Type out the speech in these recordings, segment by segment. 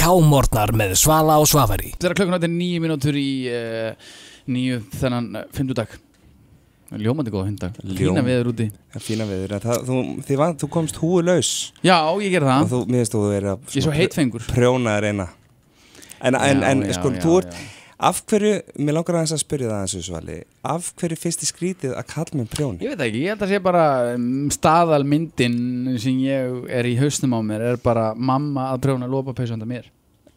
K-morgnar með Svala og Svavari. Þegar klukkan er 9 mínútur í 9 þennan fimmtudag. Ljómandi góða fimmtudag. Fína veður úti. Fína veður. Þú komst húulaus. Já, ég gerði það. Og mér finnst þú vera ég er svo heitfengur. Prjónaður eina. En sko, þú ert af hverju, mér langar aðeins að spyrja það aðeins Svali, af hverju fyrst í skrítið að kalla mig prjón? Ég veit ekki, ég held að sé bara staðalmyndin sem ég er í hausnum á mér er bara mamma að prjóna lopapeysu handa mér.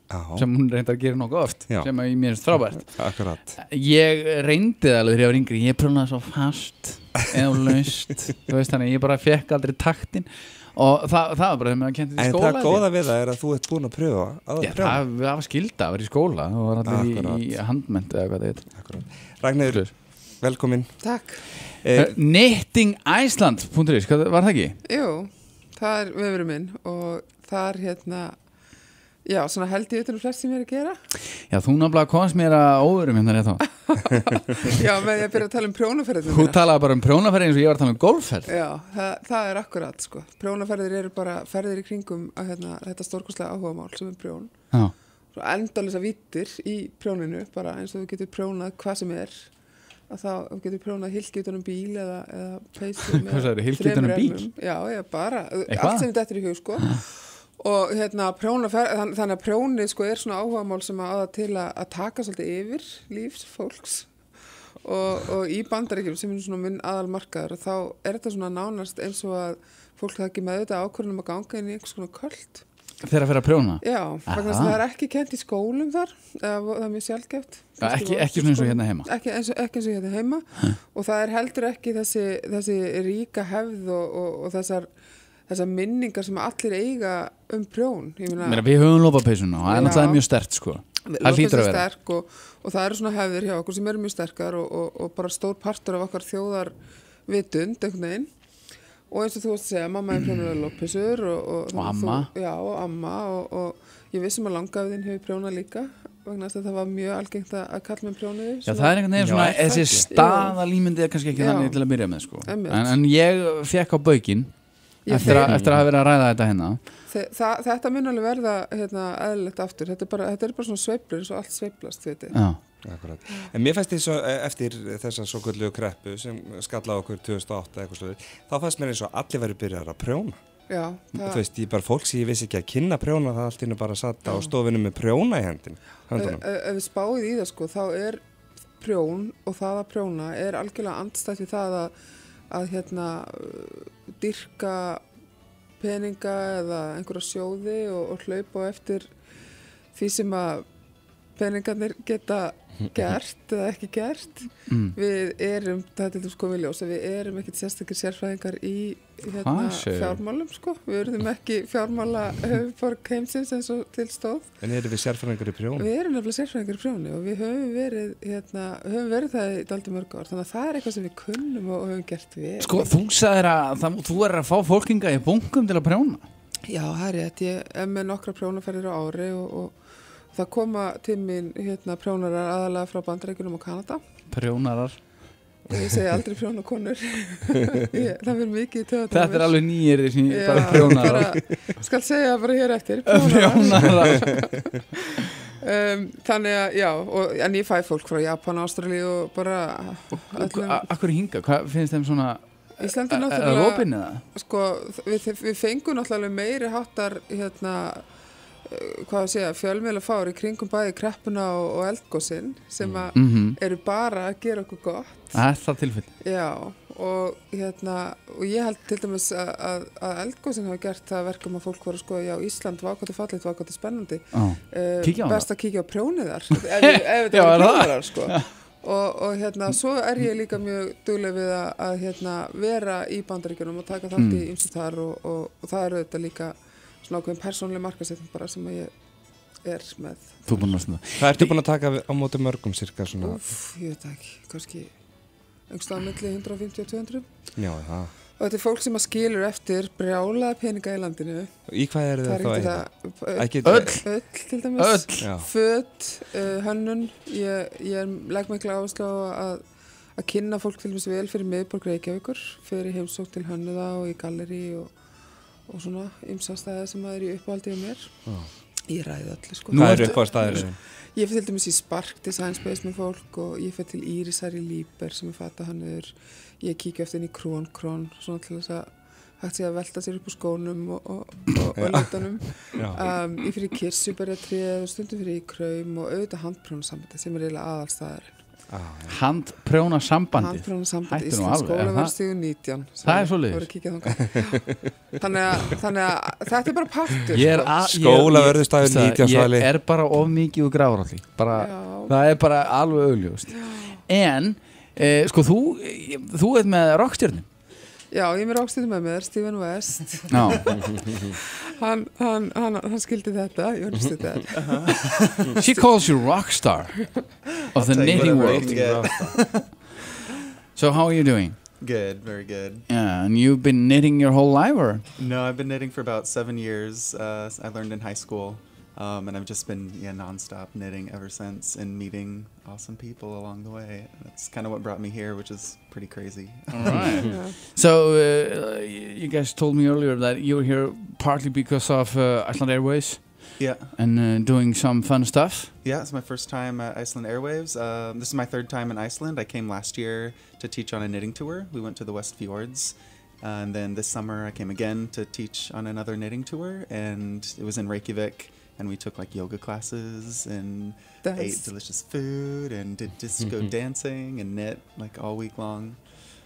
Já. Sem hún reyndar að gera nokkuð oft. Já. Sem að mér finnst frábært. Akkurat. Ég reyndi það alveg þegar ég var yngri, ég prjónaði svo fast eða laust, þú veist þannig, ég bara fekk aldrei taktinn. Og það var bara þegar maður kenti í skóla. En það góða við það er að þú ert búin að pröfa að pröfa. Það var skylda að vera í skóla. Það var allir í handmennt eða hvað það heit. Akkurat. Ragnheiður, velkomin. Takk. Knittingiceland.is, var það ekki? Jú, það er vefurinn minn og það er já, svona held ég utan flest sem ég er að gera. Já, þú náttúrulega komst mér að óverum hérna rétt á. Já, með ég að byrja að tala prjónaferðir. Þú talaði bara prjónaferðir eins og ég var að tala golfferð. Já, það er akkurat, sko. Prjónaferðir eru bara ferðir í kringum að þetta stórkostlega áhugamál sem prjón. Já. Svo endalisa víddir í prjóninu, bara eins og þú getur prjónað hvað sem er. Að þá getur prjónað hylki utan bíl eða peysu með 3 remum. Já, bara, allt sem þetta er í hug, sko. Og þannig að prjónið sko er svona áhugamál sem að til að taka svolítið yfir lífs fólks og í Bandaríkjunum sem er svona minn aðalmarkaður þá er þetta svona nánast eins og að fólk það ekki með þetta ákvörðunum að ganga inn í einhvers konar köld. Þegar að fyrir að prjóna? Já, vegna þess að það er ekki kennt í skólum þar, það er mjög sjálfgeft. Ekki svona eins og hérna heima? Ekki eins og hérna heima og það er heldur ekki þessi ríka hefð og þessar minningar sem allir eiga prjón. Við höfum lopapeysuna og það er náttúrulega mjög sterkt sko. Það hlýtur að vera. Sterk og það eru svona hefðir hjá okkur sem eru mjög sterkar og bara stór partur af okkar þjóðarvitund einhvern veginn. Og eins og þú varst að segja, mamma er prjónaði lopapeysur og amma. Og amma og ég vissum að langafiðinn hefur prjónað líka vegna þess að það var mjög algengt að kalla með prjónuði. Já, það er einhvern veginn svona, þessi staðalímyndið er kannski ekki þannig til að byrja með sko. En ég fekk á baukinn eftir að hafa verið að ræða þetta hérna. Þetta mun alveg verða eðlilegt aftur. Þetta er bara svona sveiflur eins og allt sveiflast, veit ég. Já. Akkurat. En mér fannst því eftir þessa svoköllugu kreppu sem skallaði okkur 2008 eitthvað slúið, þá fannst mér eins og allir væri byrjar að prjóna. Já. Þú veist, ég bara fólk sem ég vissi ekki að kynna prjóna, það allt innu bara satt á stofinu með prjóna í höndunum. Ef við spáið í það sko, þá er prjón og það að prjóna er algjörlega andstætt við það að dyrka peninga eða einhverja sjóði og hlaupa á eftir því sem að peningarnir geta gert eða ekki gert. Við erum, þetta er þú sko við ljós, við erum ekkert sérstakir sérfræðingar í fjármálum sko. Við erum ekki fjármála höfuðborg heimsins eins og til stóð. En erum við sérfræðingar í prjóni? Við erum nefnilega sérfræðingar í prjóni og við höfum verið það í dálítið mörg ár. Þannig að það er eitthvað sem við kunnum og höfum gert við. Sko, þú sagðir að þú er að fá fólkinga í bunkum til að prjóna. Já, það er rétt. Ég er með nokkra prjónaferðir á ári og það koma til mín prjónarar aðalega frá Bandaríkjunum og Kanada. Prjónarar? Ég segi aldrei prjónakonur. Það verður mikið í töðan. Þetta er alveg nýjir sem bara prjónarar. Skal segja bara hér eftir. Prjónarar. Þannig að, já, en ég fæ fólk frá Japan, Ástralíu og bara... Akkur hinga? Hvað finnst þeim svona... Íslandi náttúrulega... Lópin eða? Sko, við fengum náttúrulega meiri háttar, fjölmiðla fár í kringum bæði kreppuna og eldgosinn sem eru bara að gera okkur gott. Það er það tilfell. Já, og ég held til dæmis að eldgosinn hafa gert það verkum að fólk voru að skoða, já, Ísland var gott og fallegt, var gott og spennandi. Best að kíkja á prjónið þar, ef þetta er prjónarar, sko. Og svo er ég líka mjög dugleg við að vera í Bandaríkjunum og taka þátt í ýmsu þar og það eru þetta líka svona ákveðin persónuleg markasetning bara sem að ég er með. Hvað ertu búin að taka á móti mörgum cirka svona? Ég veit ekki, kannski einhverstað á milli 150 og 200. Já, það. Og þetta er fólk sem að skilur eftir brjálaða peninga í landinu. Í hvað eru það þá? Öll til dæmis. Föt, hönnun. Ég legg mikla áherslu á að kynna fólk til dæmis vel fyrir miðborg Reykjavíkur, fyrir heimsókn til hönnuða og í gallerí og svona ýmsa staði sem það er í uppáhaldi á mér. Ég ræði öllu sko. Hvað upp á staðurinn? Ég fyrir til dæmis í Spark Design Space með fólk og ég fyrir til Írisar í Líber sem fatahönnuður. Ég kíkja eftir inn í Krón, svona til þess að hægt sé að velta sér upp úr skónum og lautanum. Ég fyrir í Kirsuberjatréð og stundum fyrir í Kraum og auðvitað handprjónasambandi sem eiginlega aðalstaðurinn. Handprjónasambandið? Handprjónasambandið, Íslands Skólaverðstígu 19. Það er svoleiðis? Þannig að þetta bara partur. Skólaverðstígu 19 svali. Ég bara of mikið úr Grafárholti. Það er bara alveg augljóst. En, sko, þú ert með rockstjörnum. Já, ég er með rockstjörnum með mér, Steven West. hann skildi þetta, ég understood that. She calls you rockstar of the knitting world. So how are you doing? Good, very good. Yeah, and you've been knitting your whole life, or? No, I've been knitting for about 7 years. I learned in high school. And I've just been nonstop knitting ever since and meeting awesome people along the way. That's kind of what brought me here, which is pretty crazy. All right. So you guys told me earlier that you were here partly because of Iceland Airways. Yeah. And doing some fun stuff. Yeah, it's my first time at Iceland Airwaves. This is my third time in Iceland. I came last year to teach on a knitting tour. We went to the West Fjords. And then this summer I came again to teach on another knitting tour. And it was in Reykjavik. And we took like yoga classes and ate delicious food and did disco dancing and knit like all week long.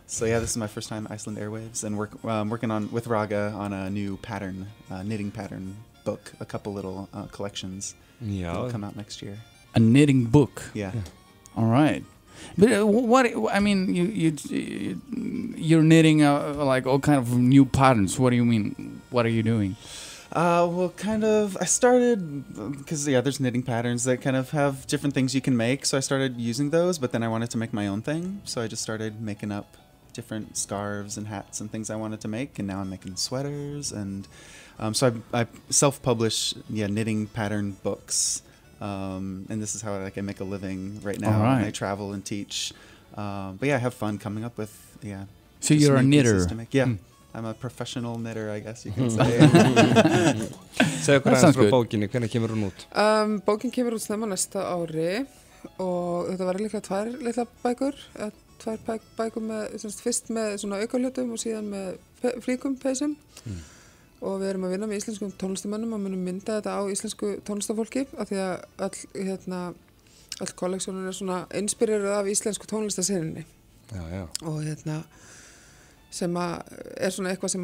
So yeah, this is my first time at Iceland Airwaves and working on with Raga on a new pattern, knitting pattern book, a couple little collections that'll come out next year. A knitting book? Yeah. All right. But you're knitting like all kind of new patterns. What do you mean? What are you doing? Well, kind of, I started, because there's knitting patterns that kind of have different things you can make, so I started using those, but then I wanted to make my own thing, so I just started making up different scarves and hats and things I wanted to make, and now I'm making sweaters, and so I self-publish knitting pattern books, and this is how I make a living right now, and I travel and teach, but I have fun coming up with, So you're a knitter? I'm a professional knitter, I guess you can say. Segðu hvað aðeins frá bókinni, hvernig kemur hún út? Bókin kemur út snemma næsta ári og þetta var líka tvær litla bækur, tvær bækur með, fyrst með svona aukahljótum og síðan með flíkum peysum og við erum að vinna með íslenskum tónlistamönnum og munum mynda þetta á íslensku tónlistafólki af því að öll kolleksjónin er svona inspireruð af íslensku tónlistaseninni og sem er svona eitthvað sem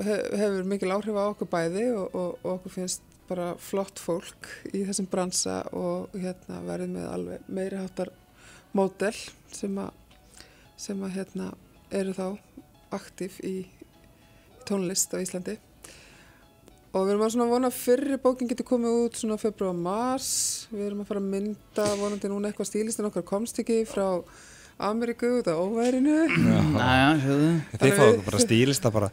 hefur mikil áhrif á okkur bæði og okkur finnst bara flott fólk í þessum bransa og verið með alveg meiri háttar módel sem eru þá aktív í tónlist á Íslandi og við erum að svona vona fyrri bókin getur komið út svona febrúar mars, við erum að fara að mynda vonandi núna eitthvað stílistin okkar komst ekki frá Ameríku út á óværinu. Þið fáðu bara stílista bara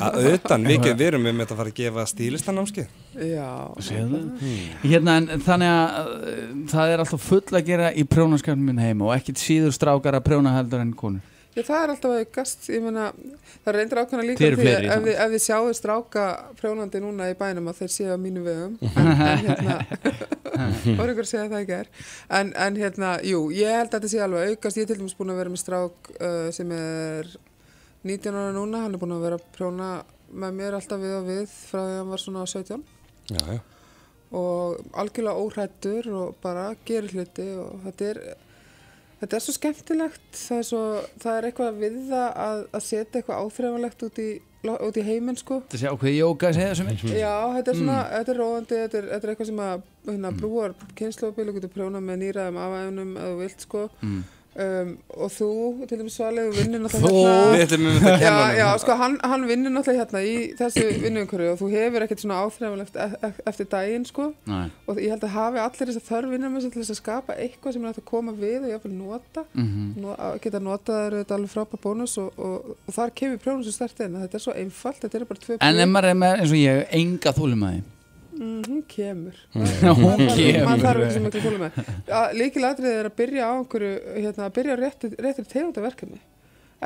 að utan, við erum með þetta að fara að gefa stílistanámskeið. Já. En þannig að það er alltaf full að gera í prjónaskapnum heima og ekkert síður strákar að prjóna heldur en konur. Já, það er alltaf aukast, ég meina, það reyndir ákvæmna líka því að ef þið sjáu stráka prjónandi núna í bænum að þeir séu á mínu vegum, þá er ykkur að segja að það ekki er. En jú, ég held að þetta sé alveg aukast, ég er til dæmis búin að vera með strák sem er 19 ára núna, hann er búin að vera að prjóna með mér alltaf við og við frá því að hann var svona 17. Já. Og algjörlega óhræddur og bara gerir hluti og þetta er svo skemmtilegt, það er eitthvað við það að setja eitthvað áþreifanlegt út í heiminn sko. Þetta sé ákveði jóga að segja sem er. Já, þetta er svona, þetta er róandi, þetta er eitthvað sem að brúar kynslóðbíl og getur prjóna með nýraðum afæðunum eða þú vilt sko. Og þú, til dæmis Svali, þú vinnur náttúrulega hann vinnur náttúrulega hérna í þessu vinnuumhverfi og þú hefur ekkert svona áþreifanlegt eftir daginn sko. Og ég held að hafi allir þess að þörf vinna með þess að skapa eitthvað sem er hægt að koma við og jáfnvel nota geta notað er þetta alveg frábær bónus og þar kemur prjónum svo sterkt inn þetta er svo einfalt, þetta er bara 2 En ef maður er með eins og ég enga þolinmæði hún kemur maður þarf ekki svo miklu þolinmæði lykilatriðið er að byrja á einhverju að byrja á réttri tegundaverkefni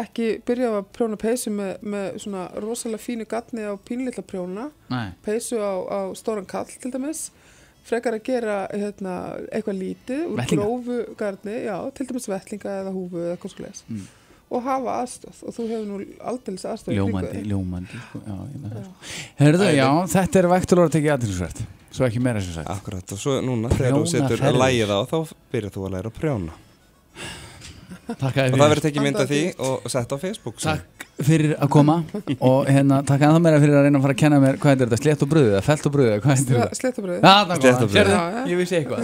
ekki byrja á að prjóna peysu með svona rosalega fínu gatni á pínlitla prjóna peysu á stóran kall til dæmis frekar að gera eitthvað lítið úr grófu garni, já, til dæmis vettlinga eða húfu eða eitthvað svoleiðis og hafa aðstoð og þú hefur nú aldeilis aðstoð ljómandi Heyrðu, já, þetta vægtulega að tekið aðtilsvert svo ekki meira sem sagt Akkurat, og svo núna þegar þú setur lagið á þá byrjar þú að læra að prjóna og það verður tekið mynd af því og sett á Facebook Takk fyrir að koma og takk að það meira fyrir að reyna að fara að kenna mér hvað er þetta, slétt og brauð eða fellt og brauð hvað er þetta? Slétt og brauð Sérðu, ég vissi eitthvað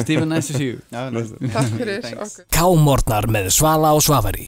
Stephen, nice to see you Takk fyrir K-morgnar með Svala og Svavari